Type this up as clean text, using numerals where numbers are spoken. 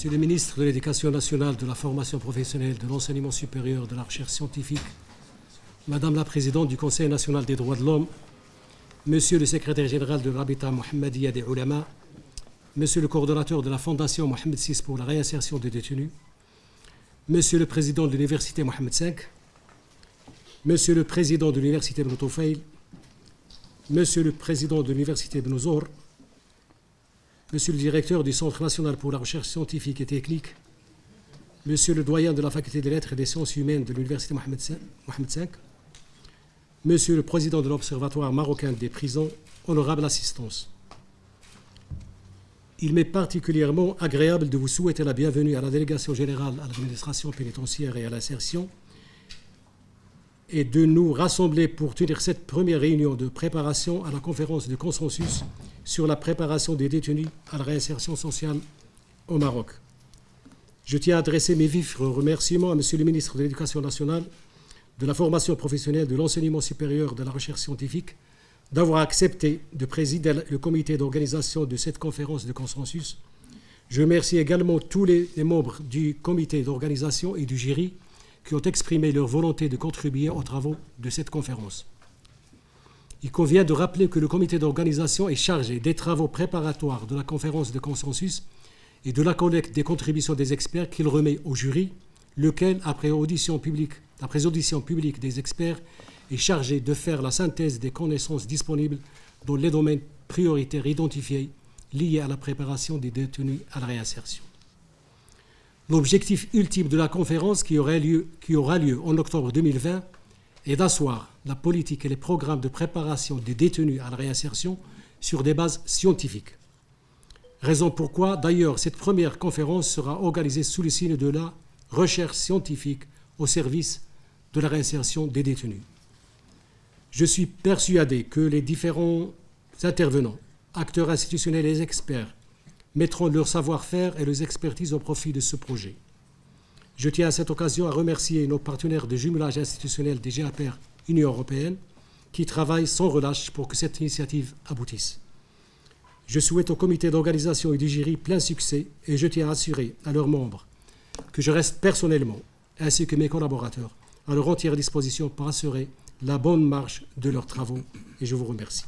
Monsieur le ministre de l'Éducation nationale, de la formation professionnelle, de l'enseignement supérieur, de la recherche scientifique, Madame la Présidente du Conseil national des droits de l'homme, Monsieur le secrétaire général de l'Habitat Mohammedia des Ulama, Monsieur le coordonnateur de la Fondation Mohammed VI pour la réinsertion des détenus, Monsieur le président de l'Université Mohammed V, Monsieur le président de l'Université Ibn Tufayl, Monsieur le président de l'Université Ibn Zohr, Monsieur le directeur du Centre national pour la recherche scientifique et technique, Monsieur le doyen de la faculté des lettres et des sciences humaines de l'Université Mohammed V, Monsieur le président de l'Observatoire marocain des prisons, honorable assistance. Il m'est particulièrement agréable de vous souhaiter la bienvenue à la délégation générale à l'administration pénitentiaire et à l'insertion et de nous rassembler pour tenir cette première réunion de préparation à la conférence de consensus sur la préparation des détenus à la réinsertion sociale au Maroc. Je tiens à adresser mes vifs remerciements à Monsieur le ministre de l'Éducation nationale, de la formation professionnelle, de l'enseignement supérieur, de la recherche scientifique, d'avoir accepté de présider le comité d'organisation de cette conférence de consensus. Je remercie également tous les membres du comité d'organisation et du jury qui ont exprimé leur volonté de contribuer aux travaux de cette conférence. Il convient de rappeler que le comité d'organisation est chargé des travaux préparatoires de la conférence de consensus et de la collecte des contributions des experts qu'il remet au jury, lequel, après audition publique des experts, est chargé de faire la synthèse des connaissances disponibles dans les domaines prioritaires identifiés liés à la préparation des détenus à la réinsertion. L'objectif ultime de la conférence qui aura lieu en octobre 2020 est d'asseoir la politique et les programmes de préparation des détenus à la réinsertion sur des bases scientifiques. Raison pourquoi, d'ailleurs, cette première conférence sera organisée sous le signe de la recherche scientifique au service de la réinsertion des détenus. Je suis persuadé que les différents intervenants, acteurs institutionnels et experts, mettront leur savoir-faire et leurs expertises au profit de ce projet. Je tiens à cette occasion à remercier nos partenaires de jumelage institutionnel des GAPR Union européenne qui travaillent sans relâche pour que cette initiative aboutisse. Je souhaite au comité d'organisation et du jury plein succès et je tiens à assurer à leurs membres que je reste personnellement, ainsi que mes collaborateurs, à leur entière disposition pour assurer la bonne marche de leurs travaux et je vous remercie.